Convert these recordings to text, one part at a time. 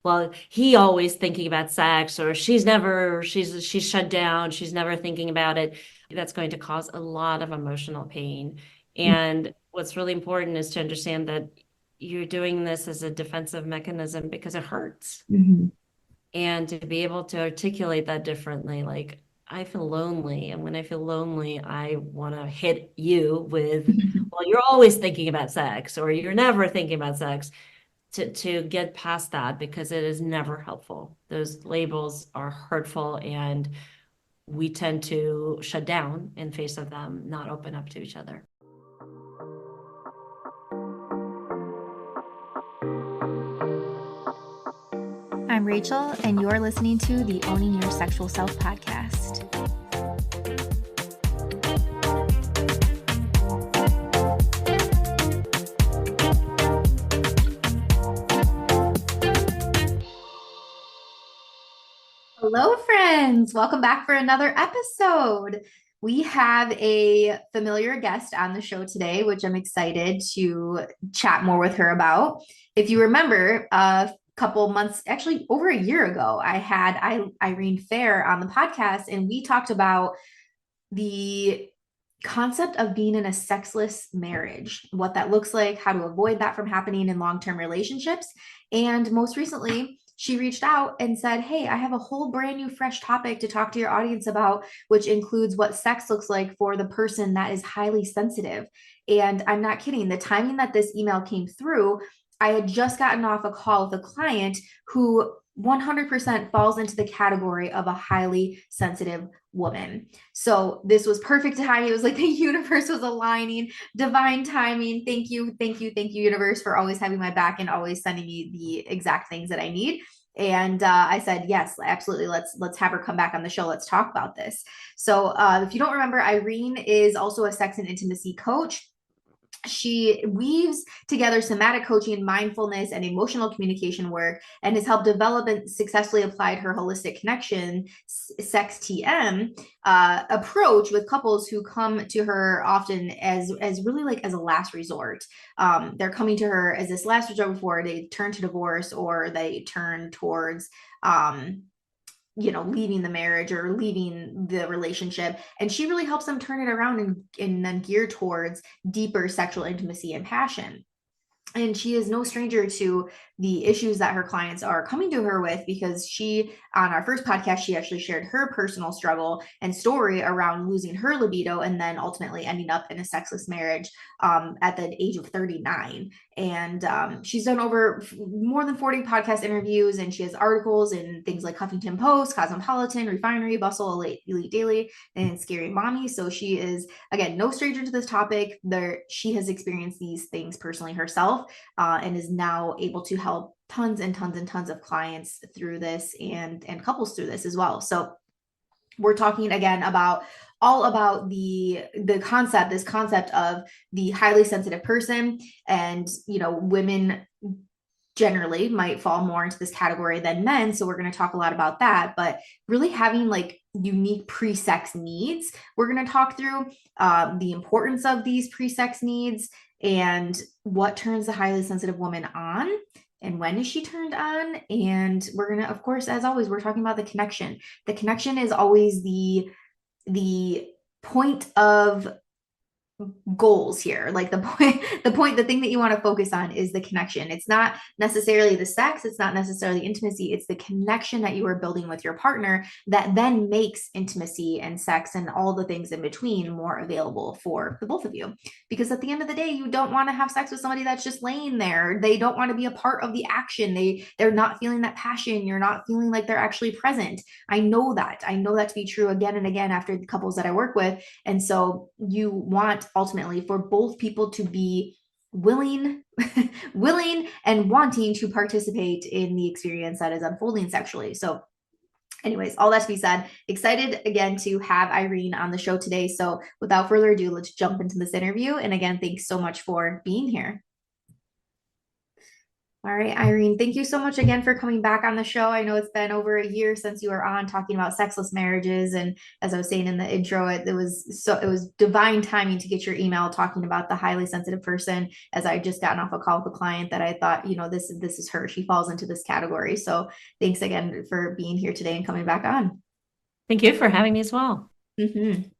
well, he always thinking about sex, or she's shut down, she's never thinking about it. That's going to cause a lot of emotional pain. And what's really important is to understand that you're doing this as a defensive mechanism because it hurts. Mhm. And to be able to articulate that differently, like, I feel lonely. And when I feel lonely, I want to hit you with, well, you're always thinking about sex, or you're never thinking about sex, to get past that, because it is never helpful. Those labels are hurtful, and we tend to shut down in face of them, not open up to each other. I'm Rachel, and you're listening to the Owning Your Sexual Self podcast. Hello, friends. Welcome back for another episode. We have a familiar guest on the show today, which I'm excited to chat more with her about. If you remember, a couple months, actually over a year ago, I had Irene Fehr on the podcast, and we talked about the concept of being in a sexless marriage, what that looks like, how to avoid that from happening in long-term relationships. And most recently, she reached out and said, "Hey, I have a whole brand new fresh topic to talk to your audience about, which includes what sex looks like for the person that is highly sensitive." And I'm not kidding. The timing that this email came through, I had just gotten off a call with a client who 100% falls into the category of a highly sensitive woman. So this was perfect timing. It was like the universe was aligning, divine timing. Thank you, thank you, thank you, universe, for always having my back and always sending me the exact things that I need. And I said, yes, absolutely. Let's have her come back on the show. Let's talk about this. So if you don't remember, Irene is also a sex and intimacy coach. She weaves together somatic coaching, mindfulness, and emotional communication work, and has helped develop and successfully applied her holistic connection, sex TM approach with couples who come to her often as really like as a last resort. They're coming to her as this last resort before they turn to divorce, or they turn towards leaving the marriage or leaving the relationship. And she really helps them turn it around and then gear towards deeper sexual intimacy and passion. And she is no stranger to the issues that her clients are coming to her with, because she, on our first podcast, she actually shared her personal struggle and story around losing her libido and then ultimately ending up in a sexless marriage at the age of 39. And she's done over more than 40 podcast interviews, and she has articles in things like Huffington Post, Cosmopolitan, Refinery, Bustle, Elite Daily, and Scary Mommy. So she is, again, no stranger to this topic. She has experienced these things personally herself, and is now able to help tons and tons and tons of clients through this, and couples through this as well. So we're talking again about all about this concept of the highly sensitive person. And women generally might fall more into this category than men, so we're going to talk a lot about that. But really having like unique pre-sex needs, we're going to talk through the importance of these pre-sex needs, and what turns the highly sensitive woman on, and when is she turned on. And we're going to, of course, as always, we're talking about the connection. The connection is always the point of goals here. Like the thing that you want to focus on is the connection. It's not necessarily the sex, it's not necessarily intimacy, it's the connection that you are building with your partner that then makes intimacy and sex and all the things in between more available for the both of you. Because at the end of the day, you don't want to have sex with somebody that's just laying there. They don't want to be a part of the action. They're not feeling that passion. You're not feeling like they're actually present. I know that to be true again and again after the couples that I work with. And so you want ultimately for both people to be willing willing and wanting to participate in the experience that is unfolding sexually. So anyways, all that to be said, excited again to have Irene on the show today. So without further ado, let's jump into this interview. And again, thanks so much for being here. All right, Irene, thank you so much again for coming back on the show. I know it's been over a year since you were on talking about sexless marriages. And as I was saying in the intro, it was divine timing to get your email talking about the highly sensitive person, as I just gotten off a call with a client that I thought, this is her. She falls into this category. So thanks again for being here today and coming back on. Thank you for having me as well. Mhm.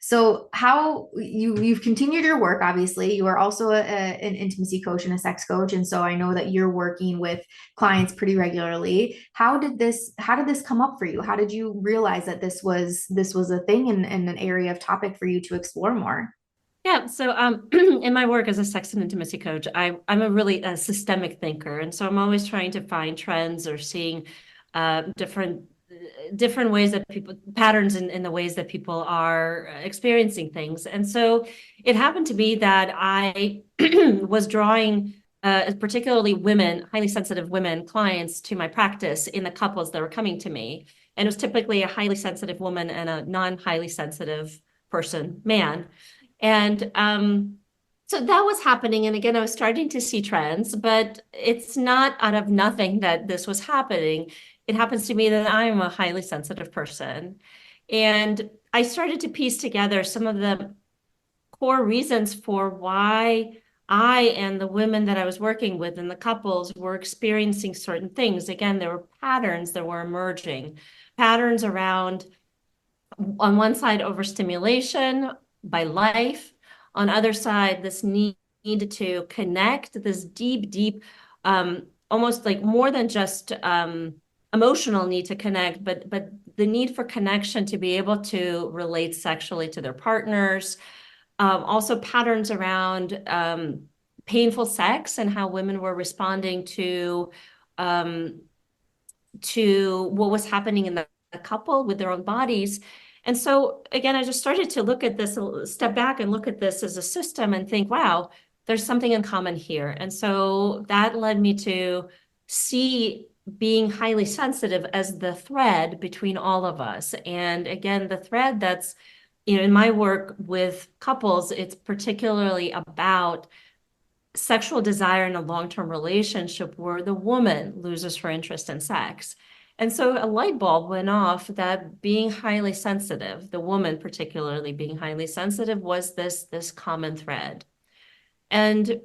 So how you've continued your work, obviously. You are also an intimacy coach and a sex coach. And so I know that you're working with clients pretty regularly. How did this come up for you? How did you realize that this was a thing and an area of topic for you to explore more? Yeah, so in my work as a sex and intimacy coach, I'm a really a systemic thinker, and so I'm always trying to find trends or seeing different ways that people patterns in the ways that people are experiencing things. And so it happened to be that I was drawing particularly women, highly sensitive women clients to my practice in the couples that were coming to me, and it was typically a highly sensitive woman and a non-highly sensitive person, man. And so that was happening. And again, I was starting to see trends, but it's not out of nothing that this was happening. It happens to me that I'm a highly sensitive person. And I started to piece together some of the core reasons for why I and the women that I was working with and the couples were experiencing certain things. Again, there were patterns that were emerging, patterns around on one side, overstimulation by life. On other side, this need to connect, this deep, almost like more than just emotional need to connect, but the need for connection to be able to relate sexually to their partners. Also patterns around painful sex and how women were responding um, to what was happening in the couple with their own bodies. And so again, I just started to look at this, step back and look at this as a system and think, wow, there's something in common here. And so that led me to see being highly sensitive as the thread between all of us. And again, the thread that's, in my work with couples, it's particularly about sexual desire in a long-term relationship where the woman loses her interest in sex. And so a light bulb went off that being highly sensitive, the woman particularly being highly sensitive, was this common thread. And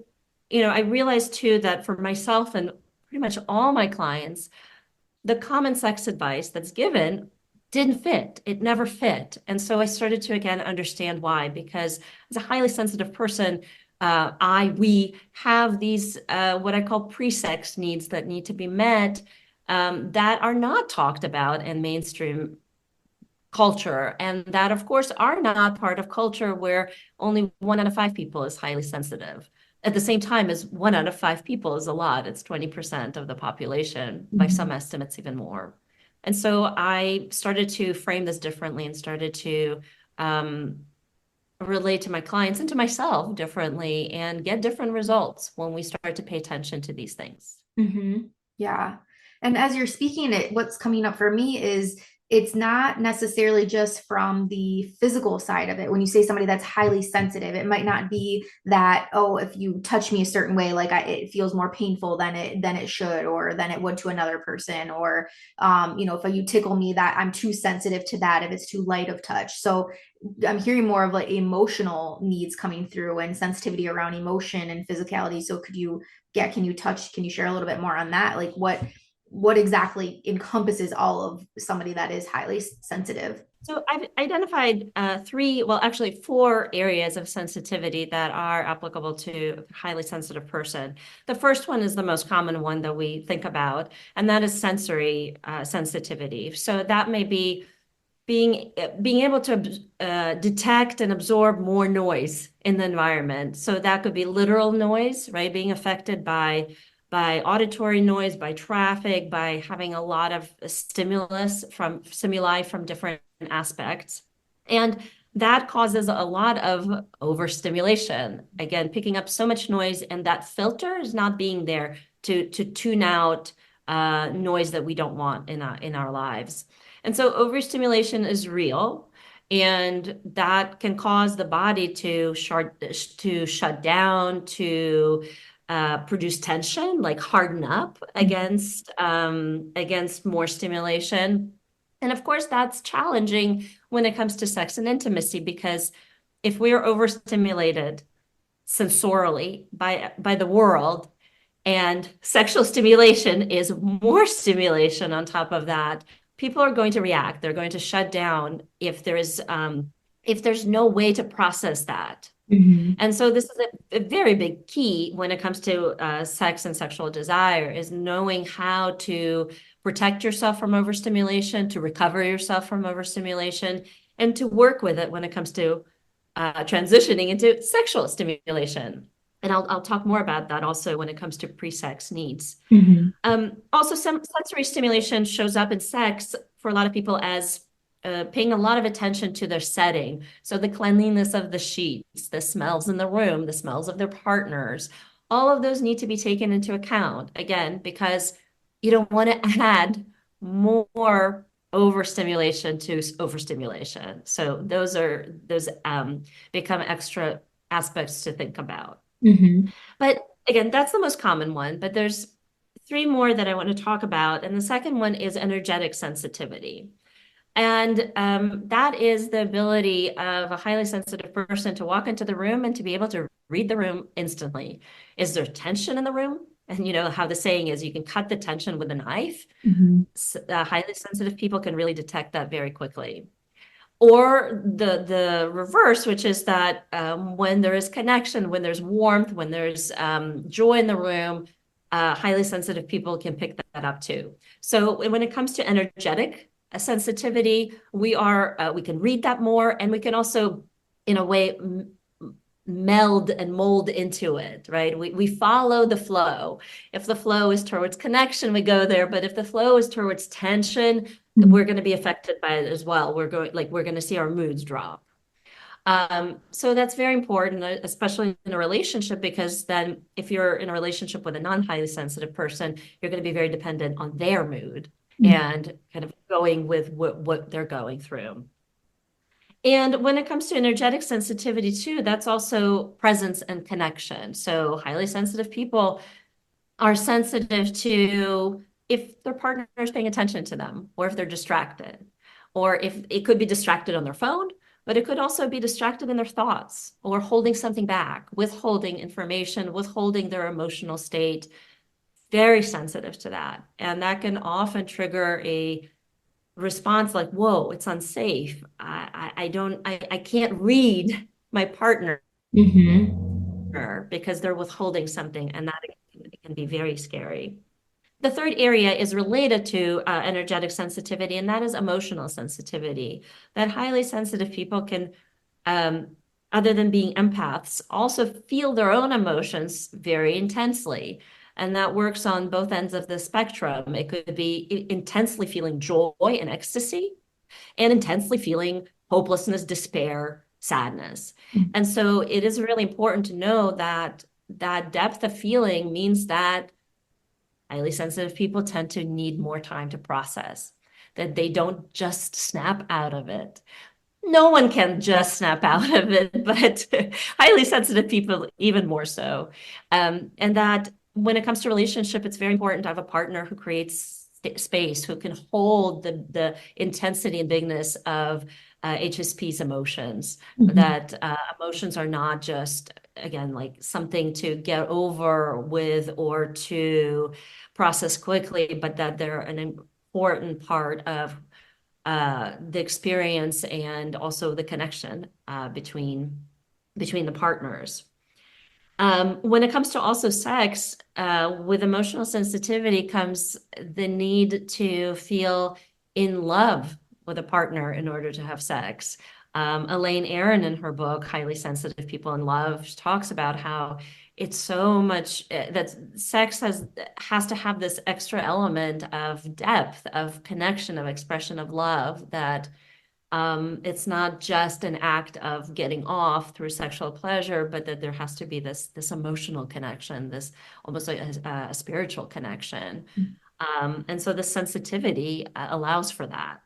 I realized too that for myself and pretty much all my clients, the common sex advice that's given didn't fit. It never fit. And so I started to again understand why, because as a highly sensitive person, we have these what I call pre-sex needs that need to be met, that are not talked about in mainstream culture, and that of course are not part of culture where only 1 out of 5 people is highly sensitive. At the same time as 1 out of 5 people is a lot. It's 20% of the population, by some Mhm. estimates even more. And so I started to frame this differently and started to um, relate to my clients and to myself differently and get different results when we start to pay attention to these things. Yeah. And as you're speaking it, what's coming up for me is it's not necessarily just from the physical side of it. When you say somebody that's highly sensitive, it might not be that, oh, if you touch me a certain way, it feels more painful than it should, or than it would to another person, or if you tickle me, that I'm too sensitive to that if it's too light of touch. So I'm hearing more of like emotional needs coming through and sensitivity around emotion and physicality. So can you share a little bit more on that? Like what exactly encompasses all of somebody that is highly sensitive? So I've identified well, actually 4 areas of sensitivity that are applicable to a highly sensitive person. The first one is the most common one that we think about, and that is sensory sensitivity. So that may be being able to detect and absorb more noise in the environment. So that could be literal noise, right? Being affected by auditory noise, by traffic, by having a lot of stimuli from different aspects. And that causes a lot of overstimulation. Again, picking up so much noise, and that filter is not being there to tune out noise that we don't want in our lives. And so overstimulation is real, and that can cause the body to shut down, to produce tension, like harden up against more stimulation. And of course, that's challenging when it comes to sex and intimacy, because if we are overstimulated sensorially by the world, and sexual stimulation is more stimulation on top of that, people are going to react. They're going to shut down if there's no way to process that. Mhm. And so this is a very big key when it comes to sex and sexual desire, is knowing how to protect yourself from overstimulation, to recover yourself from overstimulation, and to work with it when it comes to transitioning into sexual stimulation. And I'll talk more about that also when it comes to pre-sex needs. Mhm. Also, some sensory stimulation shows up in sex for a lot of people as paying a lot of attention to their setting. So the cleanliness of the sheets, the smells in the room, the smells of their partners, all of those need to be taken into account. Again, because you don't want to add more overstimulation to overstimulation. So those become extra aspects to think about. Mhm. But again, that's the most common one. But there's three more that I want to talk about. And the second one is energetic sensitivity. And that is the ability of a highly sensitive person to walk into the room and to be able to read the room instantly. Is there tension in the room? And you know how the saying is, you can cut the tension with a knife. Mhm. Highly sensitive people can really detect that very quickly. Or the reverse, which is that when there is connection, when there's warmth, when there's joy in the room, highly sensitive people can pick that up too. So when it comes to energetic sensitivity, we can read that more, and we can also, in a way, meld and mold into it, right? We follow the flow. If the flow is towards connection, we go there. But if the flow is towards tension, Mhm. we're going to be affected by it as well. We're going to see our moods drop. So that's very important, especially in a relationship, because then if you're in a relationship with a non-highly sensitive person, you're going to be very dependent on their mood Mhm. and kind of going with what they're going through. And when it comes to energetic sensitivity too, that's also presence and connection. So highly sensitive people are sensitive to if their partner is paying attention to them, or if they're distracted, or if it could be distracted on their phone, but it could also be distracted in their thoughts, or holding something back, withholding information, withholding their emotional state. Very sensitive to that. And that can often trigger a response like, whoa, it's unsafe. I can't read my partner Mhm. because they're withholding something, and that can be very scary. The third area is related to energetic sensitivity, and that is emotional sensitivity. That highly sensitive people can, um, other than being empaths, also feel their own emotions very intensely. And that works on both ends of the spectrum. It could be intensely feeling joy and ecstasy, and intensely feeling hopelessness, despair, sadness. And so it is really important to know that that depth of feeling means that highly sensitive people tend to need more time to process, that they don't just snap out of it. No one can just snap out of it, but highly sensitive people even more so. And that when it comes to relationship, it's very important to have a partner who creates space, who can hold the intensity and bigness of HSP's emotions. Mhm. That emotions are not just, again, like something to get over with or to process quickly, but that they're an important part of the experience and also the connection between the partners. When it comes to also sex, with emotional sensitivity comes the need to feel in love with a partner in order to have sex. Elaine Aron, in her book, Highly Sensitive People in Love, talks about how it's so much that sex has to have this extra element of depth, of connection, of expression of love, that it's not just an act of getting off through sexual pleasure, but that there has to be this emotional connection, this almost like a spiritual connection. And so the sensitivity allows for that.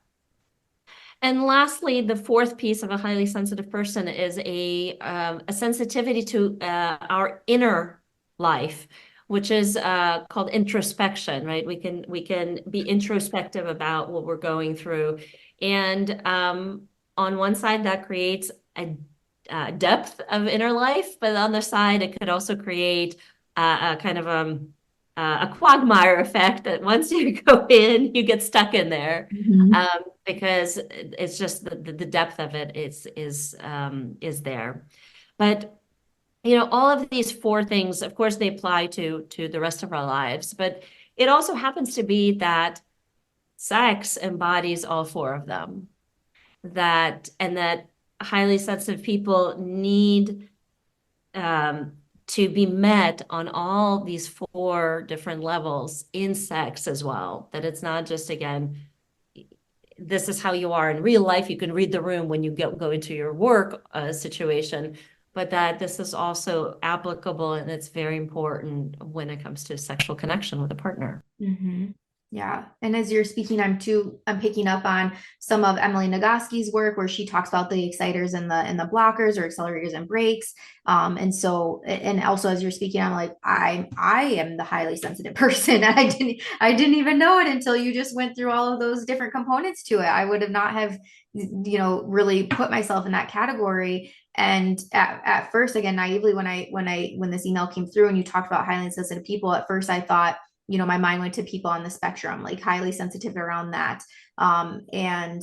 And lastly, the fourth piece of a highly sensitive person is a sensitivity to our inner life, which is called introspection, right? We can be introspective about what we're going through, and on one side that creates a depth of inner life, but on the side it could also create a kind of a quagmire effect that once you go in, you get stuck in there, Mhm. because it's just the depth of it is there. But all of these four things, of course, they apply to the rest of our lives, but it also happens to be that sex embodies all four of them. That highly sensitive people need um, to be met on all these four different levels in sex as well. That it's not just, again, this is how you are in real life. You can read the room when you go into your work situation, but that this is also applicable and it's very important when it comes to sexual connection with a partner. Hmm. Yeah. And as you're speaking, I'm picking up on some of Emily Nagoski's work where she talks about the exciters and the blockers or accelerators and brakes. And so and also as you're speaking, I'm like, I am the highly sensitive person. And I didn't even know it until you just went through all of those different components to it. I would have not have, really put myself in that category. And at first, again, naively, when this email came through and you talked about highly sensitive people, at first I thought, my mind went to people on the spectrum, like highly sensitive around that. And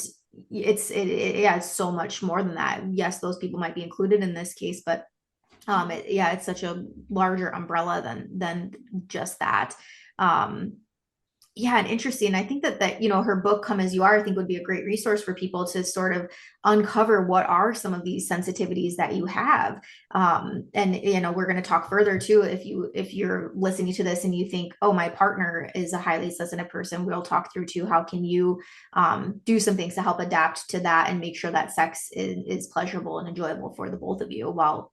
yeah, it's so much more than that. Yes, those people might be included in this case, but yeah, it's such a larger umbrella than just that. Um, yeah, and interesting. I think that her book Come As You Are, I think would be a great resource for people to sort of uncover what are some of these sensitivities that you have. And we're going to talk further too. If you're listening to this and you think, oh, my partner is a highly sensitive person, we'll talk through too, how can you do some things to help adapt to that and make sure that sex is pleasurable and enjoyable for the both of you, while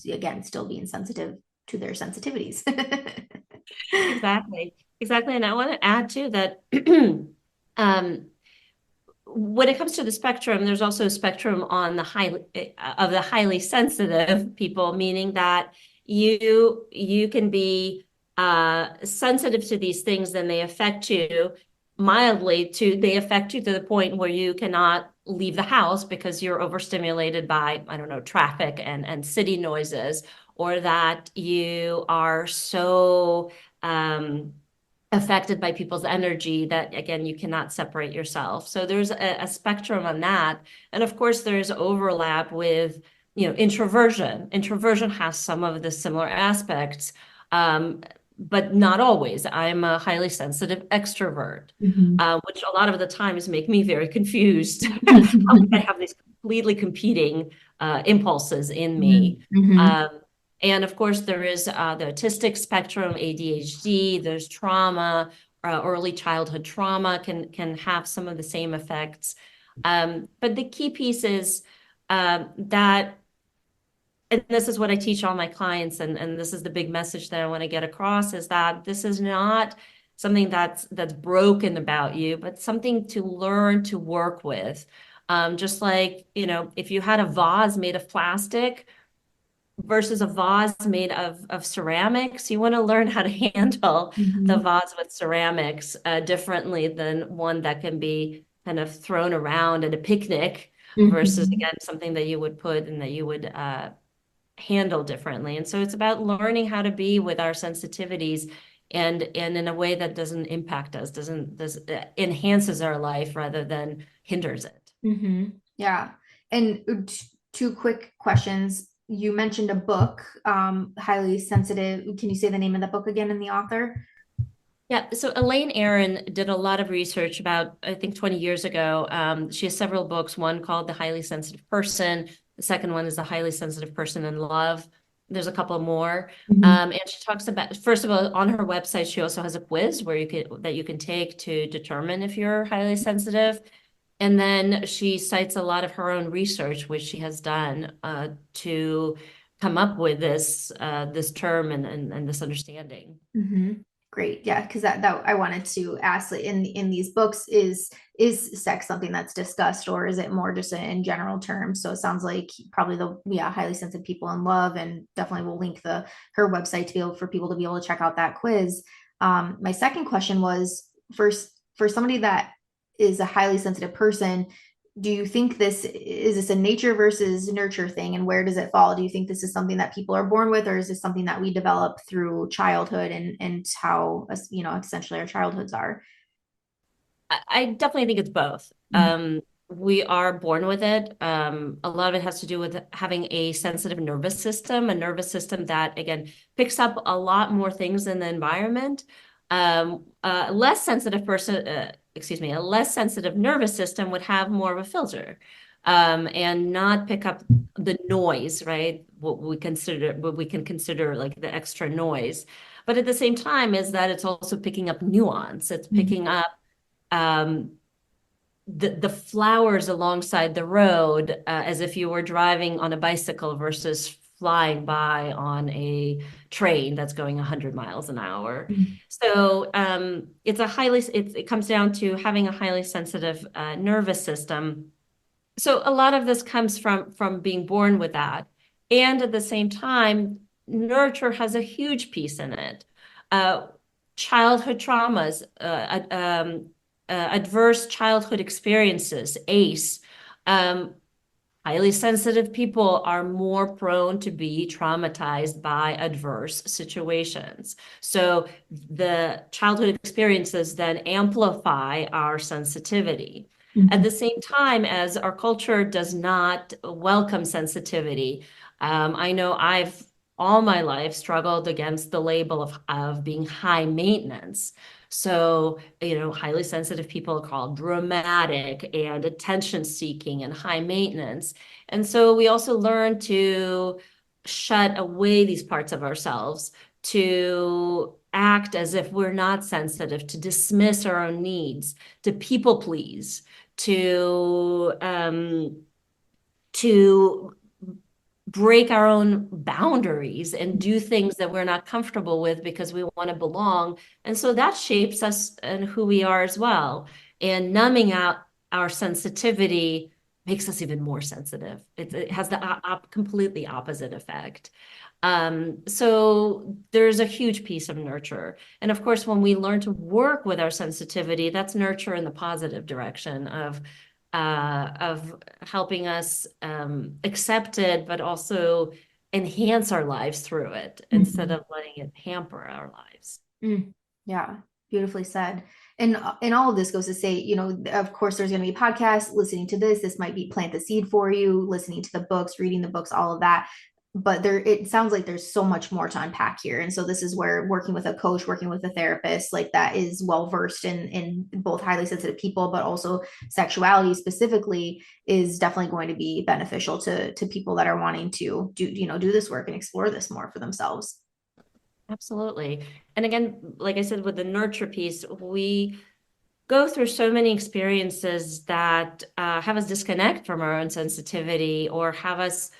again still being sensitive to their sensitivities. Exactly. Exactly. And I want to add too that um, when it comes to the spectrum, there's also a spectrum on the highly sensitive people, meaning that you can be sensitive to these things, then they affect you mildly to they affect you to the point where you cannot leave the house because you're overstimulated by, I don't know, traffic and city noises, or that you are so affected by people's energy that again you cannot separate yourself. So there's a spectrum on that, and of course there's overlap with introversion has some of the similar aspects, um, but not always. I'm a highly sensitive extrovert, Mhm. which a lot of the times make me very confused. I have these completely competing impulses in me. Mhm. um, and of course, there is the autistic spectrum, ADHD, there's trauma, early childhood trauma can have some of the same effects. But the key piece is that, and this is what I teach all my clients, and this is the big message that I want to get across, is that this is not something that's broken about you, but something to learn to work with. Just like, if you had a vase made of plastic versus a vase made of ceramics, you want to learn how to handle the Mhm. vase with ceramics differently than one that can be kind of thrown around at a picnic versus, Mhm. again, something that you would put and that you would handle differently. And so it's about learning how to be with our sensitivities and in a way that doesn't impact us, does enhances our life rather than hinders it. Mhm. Yeah. And two quick questions. You mentioned a book, highly sensitive. Can you say the name of the book again and the author? Yeah, so Elaine Aron did a lot of research about, I think, 20 years ago. She has several books, one called The Highly Sensitive Person. The second one is The Highly Sensitive Person in Love. There's a couple more. Mhm. And she talks about, first of all, on her website, she also has a quiz that you can take to determine if you're highly sensitive. And then she cites a lot of her own research, which she has done to come up with this term and this understanding. Mhm. Great. Yeah, because that I wanted to ask, like, in these books, is sex something that's discussed, or is it more just in general terms? So it sounds like probably the, yeah, highly sensitive people in love, and definitely will link the her website to be able for people to be able to check out that quiz. My second question was, for somebody that is a highly sensitive person, do you think this a nature versus nurture thing, and where does it fall? Do you think this is something that people are born with, or is this something that we develop through childhood, and how, essentially our childhoods are? I definitely think it's both. Mhm. We are born with it. A lot of it has to do with having a sensitive nervous system, a nervous system that, again, picks up a lot more things in the environment. A less sensitive person, excuse me, a less sensitive nervous system would have more of a filter, and not pick up the noise, right? What we can consider like the extra noise. But at the same time, is that it's also picking up nuance. It's Mhm. picking up um, the flowers alongside the road, as if you were driving on a bicycle versus flying by on a train that's going 100 miles an hour. So it comes down to having a highly sensitive nervous system. So a lot of this comes from being born with that. And at the same time, nurture has a huge piece in it. Uh, Childhood traumas, adverse childhood experiences, ACE. Um, Highly sensitive people are more prone to be traumatized by adverse situations. So the childhood experiences then amplify our sensitivity. At Mhm. the same time, as our culture does not welcome sensitivity, I know I've all my life struggled against the label of being high maintenance. So, highly sensitive people are called dramatic and attention seeking and high maintenance. And so we also learn to shut away these parts of ourselves, to act as if we're not sensitive, to dismiss our own needs, to people please, to break our own boundaries and do things that we're not comfortable with because we want to belong. And so that shapes us and who we are as well. And numbing out our sensitivity makes us even more sensitive. It has the completely opposite effect. So there's a huge piece of nurture. And of course, when we learn to work with our sensitivity, that's nurture in the positive direction of helping us accept it, but also enhance our lives through it instead Mhm. of letting it hamper our lives. Mm, yeah, beautifully said. And all of this goes to say, of course, there's going to be podcasts. Listening to this might be plant the seed for you. Listening to the books, reading the books, all of that. But it sounds like there's so much more to unpack here. And so this is where working with a coach, working with a therapist, like that, is well versed in both highly sensitive people, but also sexuality specifically, is definitely going to be beneficial to people that are wanting to do this work and explore this more for themselves. Absolutely. And again, like I said, with the nurture piece, we go through so many experiences that have us disconnect from our own sensitivity or have us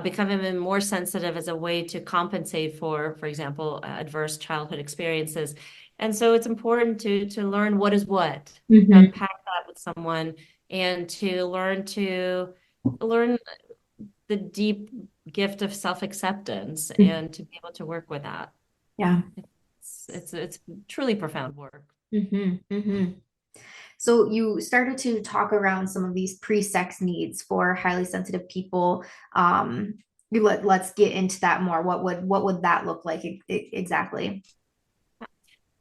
become even more sensitive as a way to compensate for example, adverse childhood experiences. And so it's important to learn what is what, to Mhm. unpack that with someone, and to learn the deep gift of self-acceptance and to be able to work with that. Yeah. It's truly profound work. Hmm. Hmm. So you started to talk around some of these pre-sex needs for highly sensitive people. Let's get into that more. What would that look like exactly?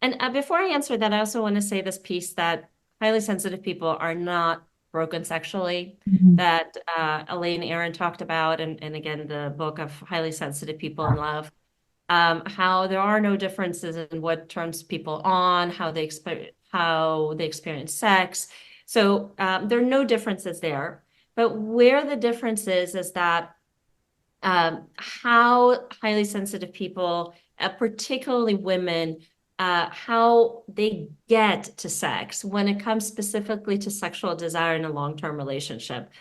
And before I answer that, I also want to say this piece that highly sensitive people are not broken sexually, Mhm. that Elaine Aron talked about, and again, the book of Highly Sensitive People in Love, how there are no differences in what turns people on, how they experience sex. So there are no differences there. But where the difference is that how highly sensitive people, particularly women, how they get to sex when it comes specifically to sexual desire in a long-term relationship.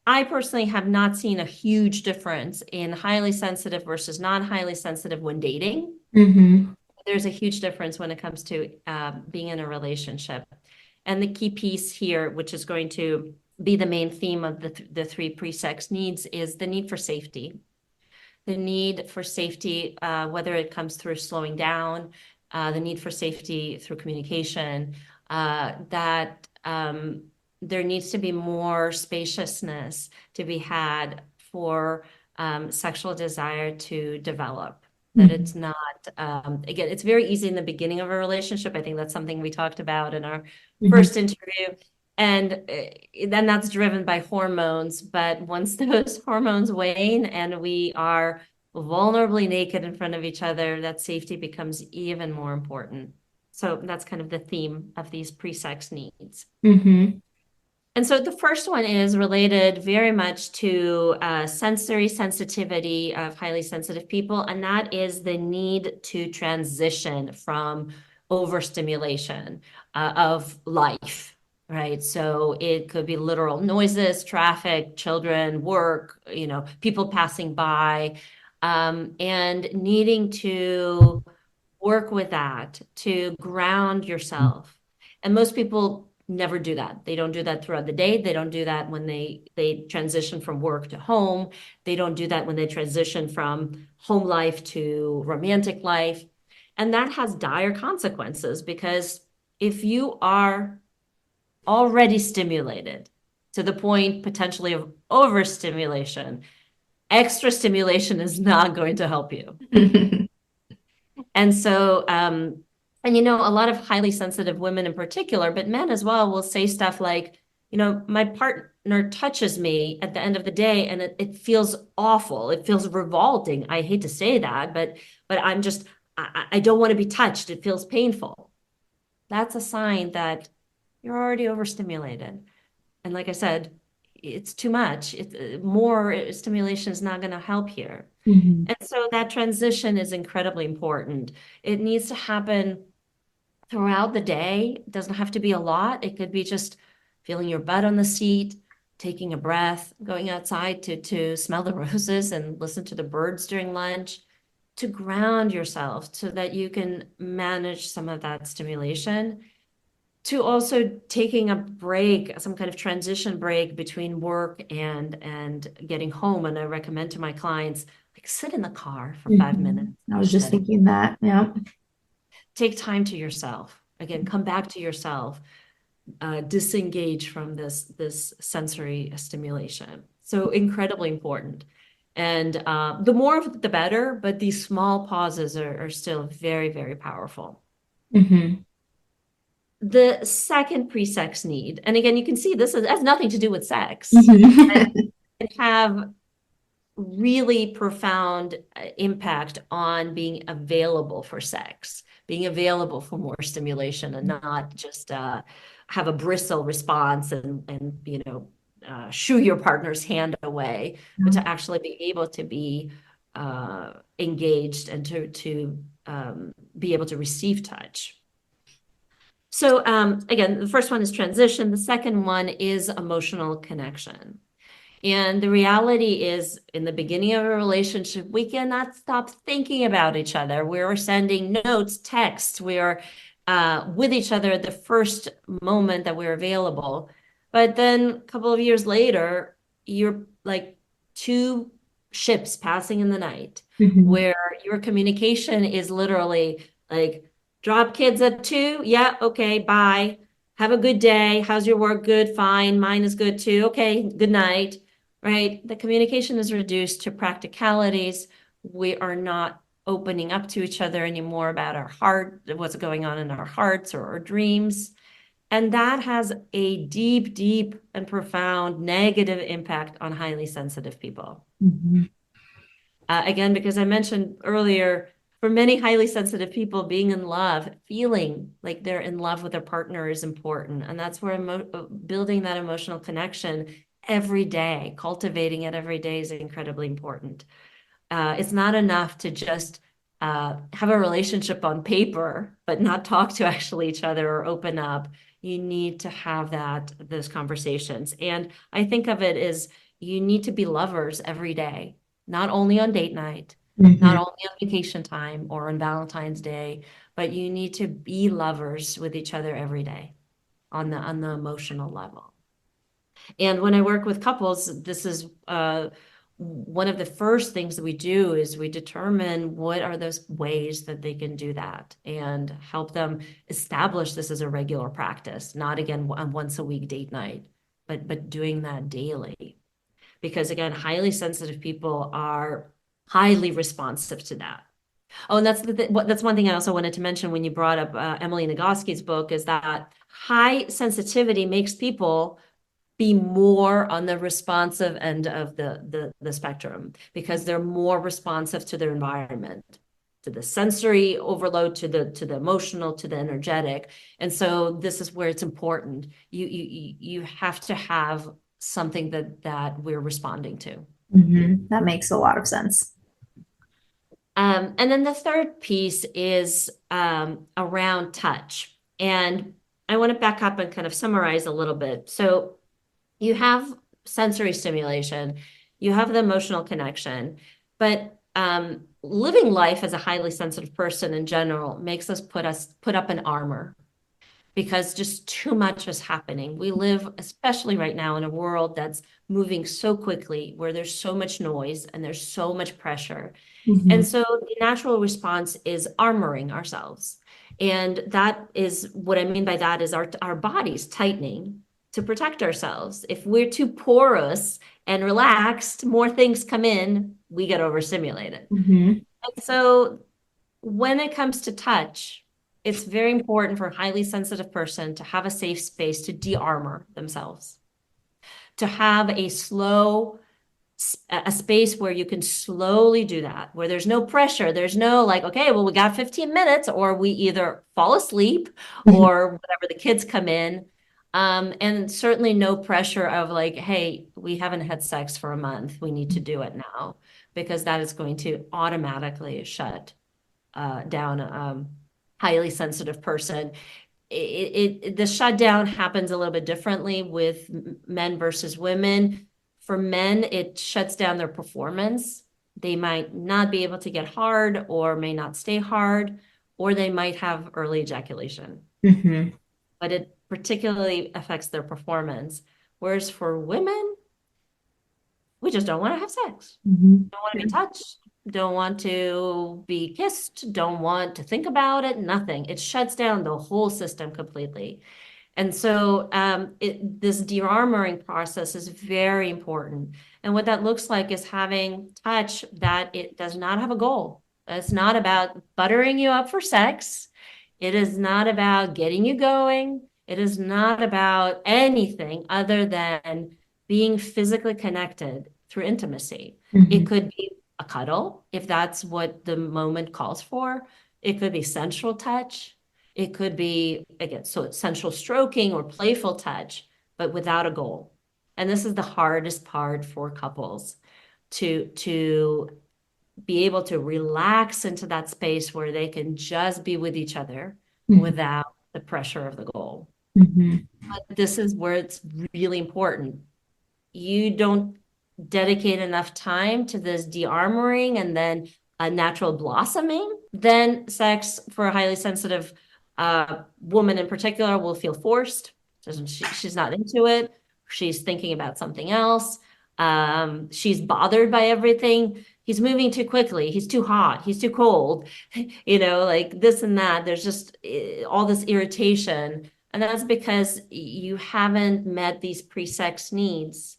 I personally have not seen a huge difference in highly sensitive versus non-highly sensitive when dating. Hmm. There's a huge difference when it comes to being in a relationship. And the key piece here, which is going to be the main theme of the three pre-sex needs, is the need for safety. The need for safety, whether it comes through slowing down, the need for safety through communication, that there needs to be more spaciousness to be had for sexual desire to develop. That it's not, again, it's very easy in the beginning of a relationship. I think that's something we talked about in our Mhm. first interview. And then that's driven by hormones. But once those hormones wane and we are vulnerably naked in front of each other, that safety becomes even more important. So that's kind of the theme of these pre-sex needs. Mhm. And so the first one is related very much to sensory sensitivity of highly sensitive people, and that is the need to transition from overstimulation of life, right? So it could be literal noises, traffic, children, work, people passing by, and needing to work with that to ground yourself. And most people never do that. They don't do that throughout the day. They don't do that when they transition from work to home. They don't do that when they transition from home life to romantic life. And that has dire consequences because if you are already stimulated to the point potentially of overstimulation, extra stimulation is not going to help you. And so, and a lot of highly sensitive women in particular, but men as well, will say stuff like, my partner touches me at the end of the day and it feels awful. It feels revolting. I hate to say that, but I don't want to be touched. It feels painful. That's a sign that you're already overstimulated. And like I said, it's too much. More stimulation is not going to help here. Mhm. And so that transition is incredibly important. It needs to happen throughout the day. It doesn't have to be a lot. It could be just feeling your butt on the seat, taking a breath, going outside to smell the roses and listen to the birds during lunch, to ground yourself so that you can manage some of that stimulation. To also taking a break, some kind of transition break between work and getting home. And I recommend to my clients, like sit in the car for 5 minutes, Mhm. I was finish just that. thinking that. Yeah. Take time to yourself. Again, come back to yourself. Disengage from this sensory stimulation. So incredibly important. And the more of the better, but these small pauses are still very, very powerful. Mhm. The second pre-sex need, and again, you can see has nothing to do with sex, Mhm. can have really profound impact on being available for sex, being available for more stimulation, and not just have a bristle response and shoo your partner's hand away, but to actually be able to be engaged and to be able to receive touch. So again, the first one is transition. The second one is emotional connection. And the reality is, in the beginning of a relationship, we cannot stop thinking about each other. We're sending notes, texts. We are with each other at the first moment that we're available. But then a couple of years later, you're like two ships passing in the night, Mhm. where your communication is literally like, drop kids at 2. Yeah, okay, bye. Have a good day. How's your work? Good, fine. Mine is good too. Okay, good night, right? The communication is reduced to practicalities. We are not opening up to each other anymore about our heart, what's going on in our hearts or our dreams. And that has a deep, deep and profound negative impact on highly sensitive people. Mhm. Again, because I mentioned earlier, for many highly sensitive people, being in love, feeling like they're in love with their partner is important. And that's where building that emotional connection every day, cultivating it every day is incredibly important. It's not enough to just have a relationship on paper, but not talk to actually each other or open up. You need to have those conversations. And I think of it as you need to be lovers every day, not only on date night, not Mhm. only on vacation time or on Valentine's Day, but you need to be lovers with each other every day on the emotional level. And when I work with couples, this is one of the first things that we do is we determine what are those ways that they can do that and help them establish this as a regular practice, not again a once a week date night, but doing that daily. Because again, highly sensitive people are highly responsive to that. Oh, and that's one thing I also wanted to mention when you brought up Emily Nagoski's book is that high sensitivity makes people be more on the responsive end of the spectrum because they're more responsive to their environment, to the sensory overload, to the emotional, to the energetic. And so this is where it's important. You have to have something that we're responding to. Mhm. That makes a lot of sense. And then the third piece is around touch. And I want to back up and kind of summarize a little bit. So you have sensory stimulation, you have the emotional connection, but living life as a highly sensitive person in general makes us put up an armor because just too much is happening. We live, especially right now, in a world that's moving so quickly, where there's so much noise and there's so much pressure. And Mhm. so the natural response is armoring ourselves. And that is what I mean by that is our bodies tightening to protect ourselves. If we're too porous and relaxed, more things come in, we get overstimulated. Mhm. And so when it comes to touch, it's very important for a highly sensitive person to have a safe space to de-armor themselves, to have a space where you can slowly do that, where there's no pressure. There's no like, okay, well, we got 15 minutes, or we either fall asleep Mhm. or whatever the kids come in. And certainly no pressure of like, hey, we haven't had sex for a month. We need to do it now, because that is going to automatically shut down highly sensitive person. The shutdown happens a little bit differently with men versus women. For men, it shuts down their performance. They might not be able to get hard or may not stay hard, or they might have early ejaculation, Mhm. but it particularly affects their performance. Whereas for women, we just don't want to have sex, Mhm. don't want to be touched, don't want to be kissed, don't want to think about it, nothing. It shuts down the whole system completely. And so this de-armoring process is very important. And what that looks like is having touch that it does not have a goal. It's not about buttering you up for sex. It is not about getting you going. It is not about anything other than being physically connected through intimacy. It Mhm. could be a cuddle, if that's what the moment calls for. It could be sensual touch. It could be, again, so it's sensual stroking or playful touch, but without a goal. And this is the hardest part for couples to be able to relax into that space where they can just be with each other Mhm. without the pressure of the goal. Mhm. But this is where it's really important. You don't dedicate enough time to this de-armoring and then a natural blossoming, then sex for a highly sensitive woman in particular will feel forced. She's not into it. She's thinking about something else. She's bothered by everything. He's moving too quickly. He's too hot. He's too cold. Like this and that. There's just all this irritation. And that's because you haven't met these pre-sex needs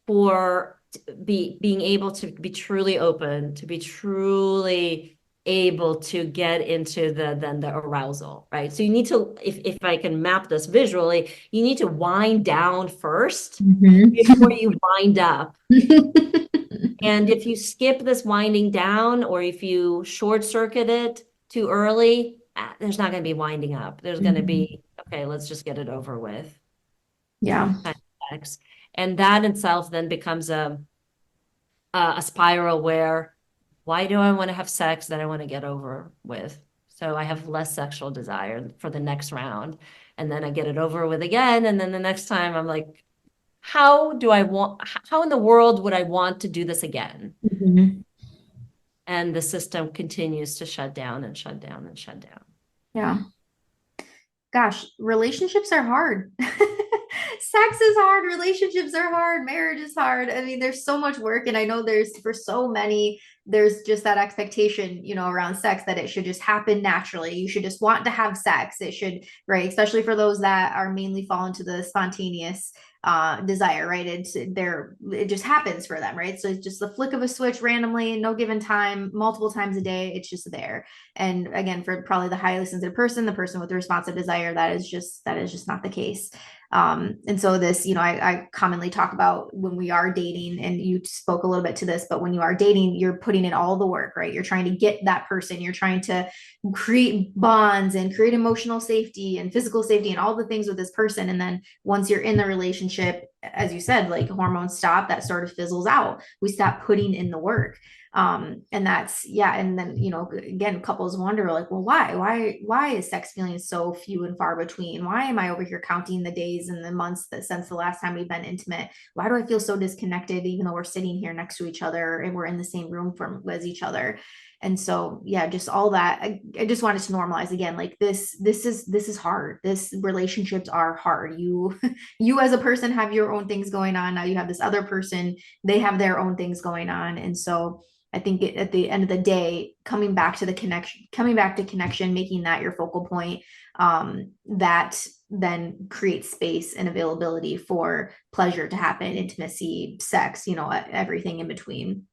for being able to be truly open, to be truly able to get into the arousal, right? So you need to, if I can map this visually, you need to wind down first Mhm. before you wind up. And if you skip this winding down or if you short circuit it too early, there's not going to be winding up. There's going to Mhm. be, okay, let's just get it over with. Yeah. Sex. And that itself then becomes a spiral where why do I want to have sex that I want to get over with? So I have less sexual desire for the next round. And then I get it over with again. And then the next time I'm like, how in the world would I want to do this again? Mhm. and the system continues to shut down and shut down and shut down. Yeah. Gosh, relationships are hard. Sex is hard, relationships are hard, marriage is hard. I mean, there's so much work, and I know there's for so many, there's just that expectation, around sex that it should just happen naturally. You should just want to have sex. It should, right? Especially for those that are mainly fall into the spontaneous desire, right? It just happens for them, right? So it's just the flick of a switch randomly, no given time, multiple times a day, it's just there. And again, for probably the highly sensitive person, the person with the responsive desire, that is just not the case. And so this, I commonly talk about when we are dating, and you spoke a little bit to this, but when you are dating, you're putting in all the work, right? You're trying to get that person, you're trying to create bonds and create emotional safety and physical safety and all the things with this person. And then once you're in the relationship, as you said, like hormones stop, that sort of fizzles out. We stop putting in the work. And that's, yeah. And then, again, couples wonder like, well, why is sex feelings so few and far between? Why am I over here counting the days and the months that since the last time we've been intimate? Why do I feel so disconnected, even though we're sitting here next to each other and we're in the same room as each other? And so, yeah, just all that. I just wanted to normalize again, like this is hard. This relationships are hard. You as a person have your own things going on. Now you have this other person, they have their own things going on. And so I think at the end of the day, coming back to connection, making that your focal point, that then creates space and availability for pleasure to happen, intimacy, sex, everything in between.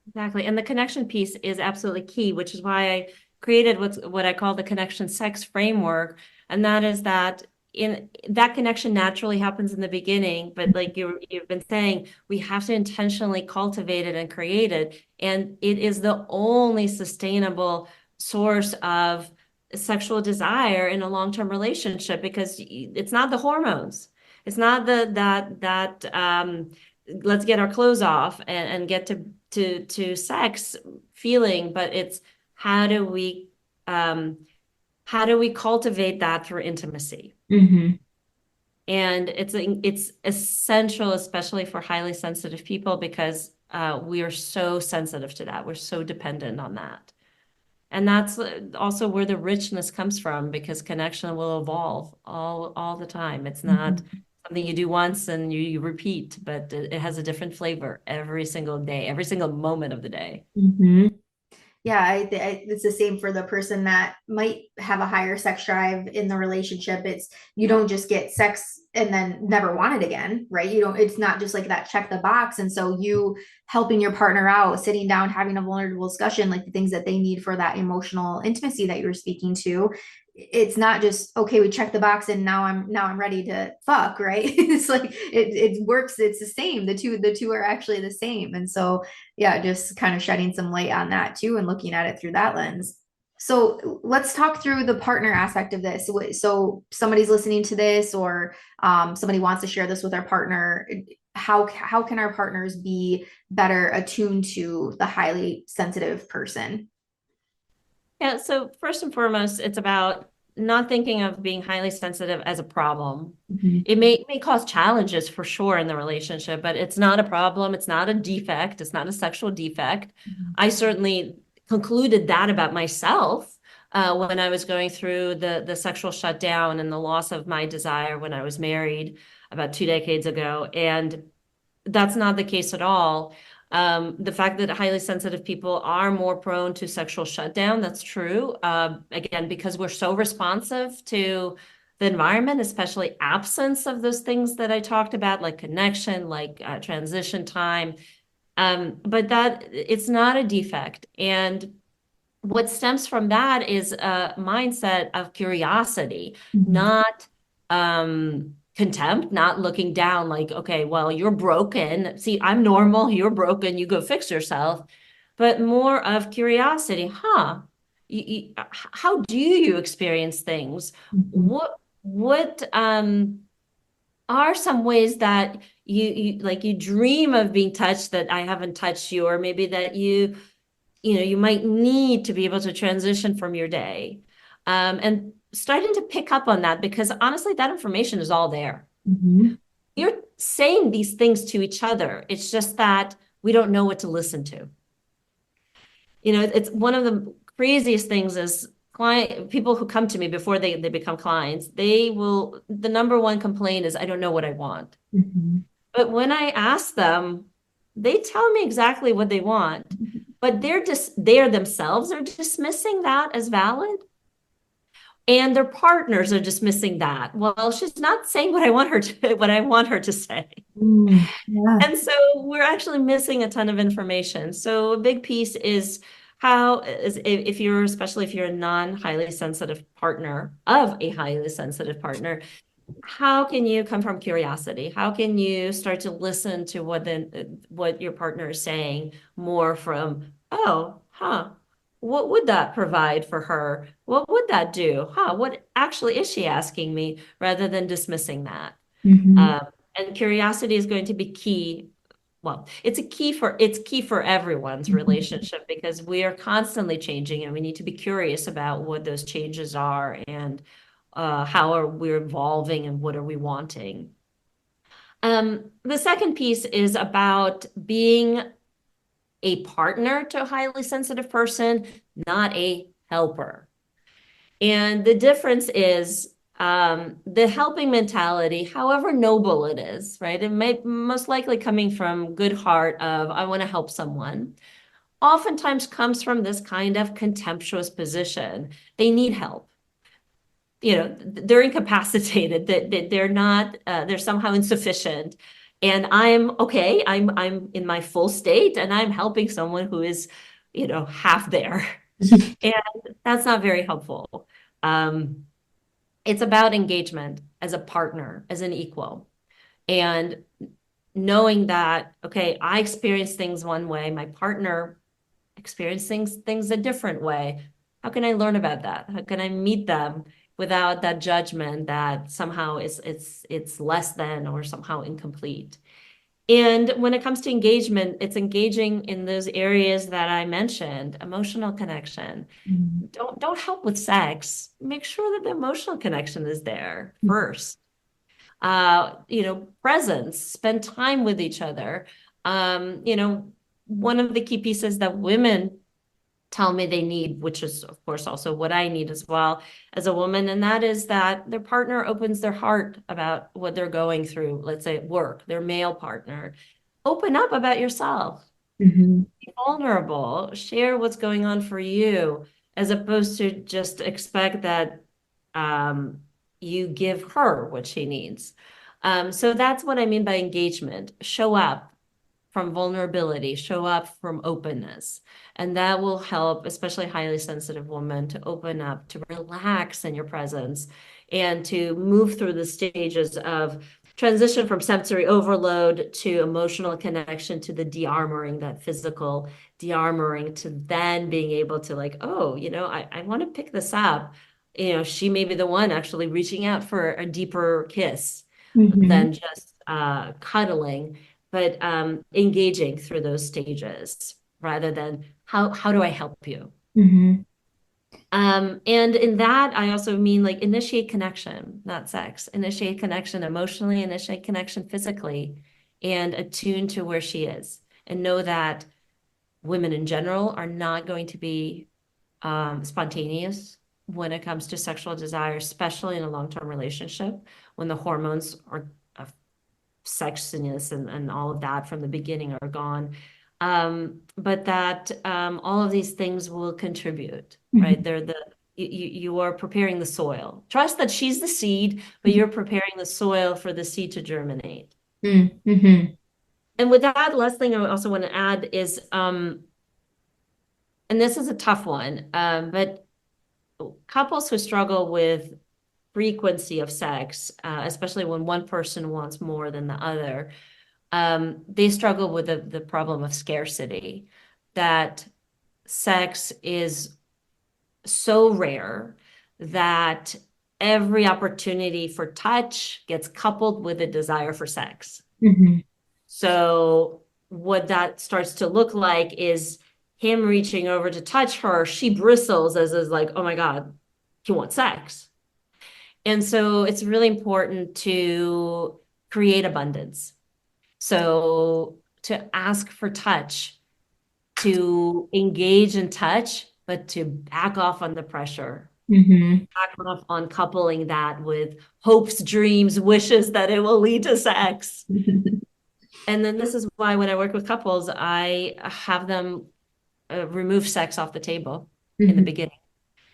Exactly. And the connection piece is absolutely key, which is why I created what I call the connection sex framework. And that is that in that connection naturally happens in the beginning, but like you've been saying, we have to intentionally cultivate it and create it. And it is the only sustainable source of sexual desire in a long-term relationship because it's not the hormones. It's not that let's get our clothes off and get to sex feeling, but it's how do we um, how do we cultivate that through intimacy? Mm-hmm. And it's essential, especially for highly sensitive people, because we are so sensitive to that. We're so dependent on that. And that's also where the richness comes from, because connection will evolve all the time. It's not Mm-hmm. something you do once and you repeat, but it has a different flavor every single day, every single moment of the day. Mm-hmm. Yeah, it's the same for the person that might have a higher sex drive in the relationship. It's you don't just get sex and then never want it again, right? You don't, it's not just like that check the box. And so you helping your partner out, sitting down, having a vulnerable discussion, like the things that they need for that emotional intimacy that you were speaking to. It's not just okay, we check the box and now I'm ready to fuck, right? It's like it works, it's the same. The two are actually the same. And so yeah, just kind of shedding some light on that too and looking at it through that lens. So let's talk through the partner aspect of this. So somebody's listening to this, or somebody wants to share this with our partner. How can our partners be better attuned to the highly sensitive person? Yeah, so first and foremost, it's about not thinking of being highly sensitive as a problem. Mhm. It may cause challenges for sure in the relationship, but it's not a problem. It's not a defect. It's not a sexual defect. I certainly concluded that about myself when I was going through the sexual shutdown and the loss of my desire when I was married about 2 decades ago. And that's not the case at all. The fact that highly sensitive people are more prone to sexual shutdown, that's true. Again, because we're so responsive to the environment, especially absence of those things that I talked about, like connection, like transition time. But that it's not a defect. And what stems from that is a mindset of curiosity, Mhm. not contempt, not looking down like, okay, well, you're broken. See, I'm normal, you're broken, you go fix yourself. But more of curiosity, huh? How do you experience things? Mhm. What are some ways that you like you dream of being touched that I haven't touched you, or maybe that you might need to be able to transition from your day. And starting to pick up on that, because honestly, that information is all there. Mhm. You're saying these things to each other. It's just that we don't know what to listen to. it's one of the craziest things is people who come to me before they become clients, the number one complaint is I don't know what I want. Mhm. But when I ask them, they tell me exactly what they want, but they're themselves are dismissing that as valid. And their partners are dismissing that. Well, she's not saying what I want her to say. Yeah. And so we're actually missing a ton of information. So a big piece is if you're, especially if you're a non-highly sensitive partner of a highly sensitive partner, how can you come from curiosity? How can you start to listen to what your partner is saying more from, oh, huh, what would that provide for her? What would that do? Huh, what actually is she asking me rather than dismissing that? Mhm. Um, and curiosity is going to be key. Well, it's key for everyone's Mhm. relationship because we are constantly changing and we need to be curious about what those changes are and how are we evolving and what are we wanting. The second piece is about being a partner to a highly sensitive person, not a helper. And the difference is the helping mentality, however noble it is, right? It may most likely coming from good heart of I want to help someone, oftentimes comes from this kind of contemptuous position. They need help. They're incapacitated, that they're not, they're somehow insufficient. And I'm okay, I'm in my full state and I'm helping someone who is, half there. And that's not very helpful. Um, it's about engagement as a partner, as an equal. And knowing that, okay, I experience things one way, my partner experiencing things a different way. How can I learn about that? How can I meet them without that judgment that somehow it's less than or somehow incomplete? And when it comes to engagement, it's engaging in those areas that I mentioned, emotional connection. Mhm. Don't help with sex. Make sure that the emotional connection is there first. Presence, spend time with each other. One of the key pieces that women tell me they need, which is, of course, also what I need as well as a woman, and that is that their partner opens their heart about what they're going through, let's say at work, their male partner. Open up about yourself, Mhm. be vulnerable, share what's going on for you, as opposed to just expect that um, you give her what she needs. So that's what I mean by engagement. Show up from vulnerability, show up from openness. And that will help, especially highly sensitive women, to open up, to relax in your presence, and to move through the stages of transition from sensory overload to emotional connection to the de-armoring, that physical de-armoring, to then being able to like, oh, I want to pick this up. She may be the one actually reaching out for a deeper kiss Mhm. than just cuddling, but engaging through those stages rather than how do I help you? Mhm. And in that, I also mean like initiate connection, not sex. Initiate connection emotionally, initiate connection physically, and attune to where she is. And know that women in general are not going to be spontaneous when it comes to sexual desire, especially in a long-term relationship, when the hormones are sexiness and all of that from the beginning are gone. But that all of these things will contribute, right? Mhm. You are preparing the soil. Trust that she's the seed, but you're preparing the soil for the seed to germinate. Mhm. Mhm. And with that, last thing I also want to add is, and this is a tough one, but couples who struggle with frequency of sex, especially when one person wants more than the other, they struggle with the problem of scarcity, that sex is so rare that every opportunity for touch gets coupled with a desire for sex. Mhm. So what that starts to look like is him reaching over to touch her, she bristles as is like, oh my God, he wants sex. And so it's really important to create abundance. So to ask for touch, to engage in touch, but to back off on the pressure, Mm-hmm. back off on coupling that with hopes, dreams, wishes that it will lead to sex. And then this is why when I work with couples, I have them remove sex off the table in the Mm-hmm. beginning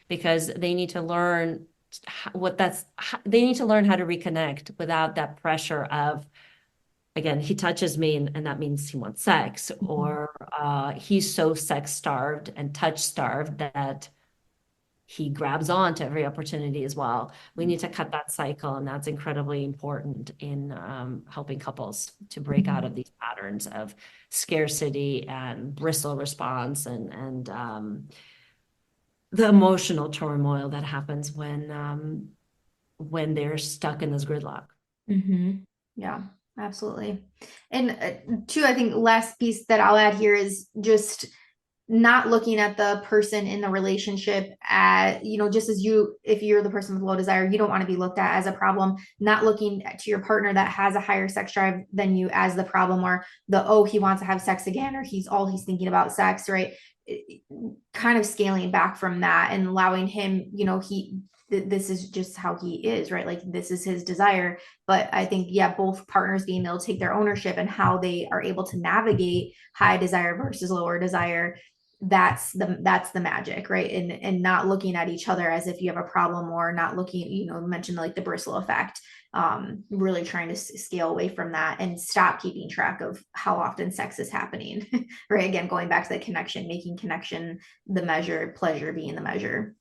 because they need to learn they need to learn how to reconnect without that pressure of, again, he touches me and that means he wants sex, or he's so sex starved and touch starved that he grabs on to every opportunity as well. We need to cut that cycle, and that's incredibly important in helping couples to break out of these patterns of scarcity and bristle response and the emotional turmoil that happens when they're stuck in this gridlock. Mm-hmm. Yeah, absolutely. And two, I think last piece that I'll add here is just not looking at the person in the relationship at, just as you, if you're the person with low desire, you don't want to be looked at as a problem. Not looking to your partner that has a higher sex drive than you as the problem, or oh, he wants to have sex again, or he's thinking about sex, right? Kind of scaling back from that and allowing him, this is just how he is, right? Like this is his desire. But I think, yeah, both partners being able to take their ownership and how they are able to navigate high desire versus lower desire, that's the magic, right? And not looking at each other as if you have a problem, or not looking, mentioned like the bristle effect. Really trying to scale away from that and stop keeping track of how often sex is happening. Right, again, going back to the connection, making connection the measure, pleasure being the measure.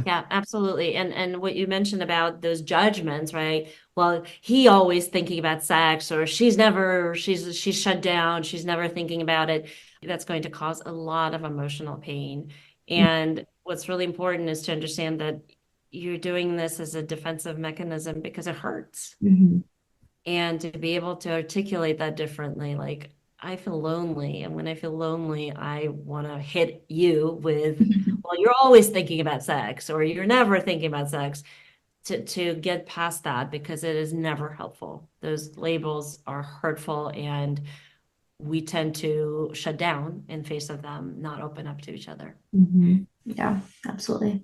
Yeah, absolutely. And what you mentioned about those judgments, right? Well, he always thinking about sex, or she's shut down, she's never thinking about it. That's going to cause a lot of emotional pain. And what's really important is to understand that you're doing this as a defensive mechanism because it hurts. Mm-hmm. And to be able to articulate that differently, like, I feel lonely. And when I feel lonely, I want to hit you with, well, you're always thinking about sex, or you're never thinking about sex, to get past that, because it is never helpful. Those labels are hurtful, and we tend to shut down in face of them, not open up to each other. Mm-hmm. Yeah, absolutely.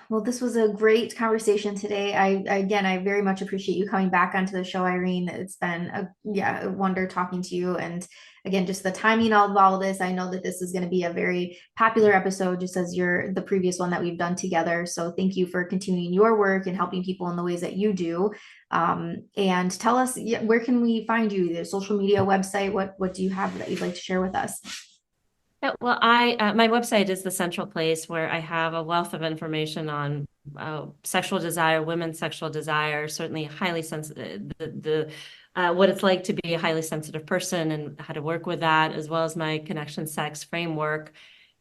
Well, this was a great conversation today. Again, I very much appreciate you coming back onto the show, Irene. It's been a wonder talking to you. And again, just the timing of all this. I know that this is going to be a very popular episode, just as the previous one that we've done together. So thank you for continuing your work and helping people in the ways that you do. And tell us, where can we find you? The social media, website? What do you have that you'd like to share with us? Yeah, well, my website is the central place where I have a wealth of information on sexual desire, women's sexual desire, certainly highly sensitive, what it's like to be a highly sensitive person and how to work with that, as well as my connection sex framework.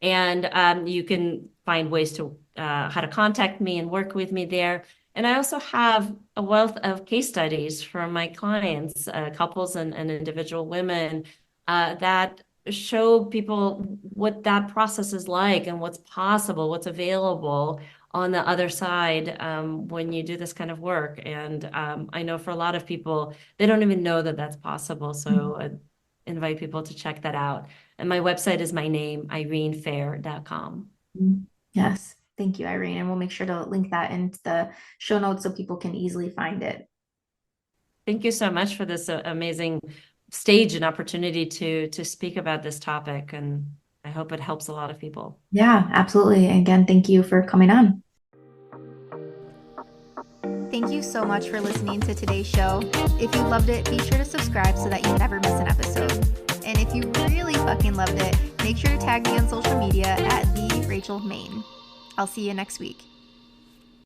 And you can find ways to how to contact me and work with me there. And I also have a wealth of case studies from my clients, couples and individual women that show people what that process is like and what's possible, what's available on the other side when you do this kind of work. And I know for a lot of people, they don't even know that that's possible. So I invite people to check that out. And my website is my name, irenefehr.com. Yes. Thank you, Irene. And we'll make sure to link that into the show notes so people can easily find it. Thank you so much for this amazing stage and opportunity to speak about this topic. And I hope it helps a lot of people. Yeah, absolutely. Again, thank you for coming on. Thank you so much for listening to today's show. If you loved it, be sure to subscribe so that you never miss an episode. And if you really fucking loved it, make sure to tag me on social media at @TheRachelMain. I'll see you next week.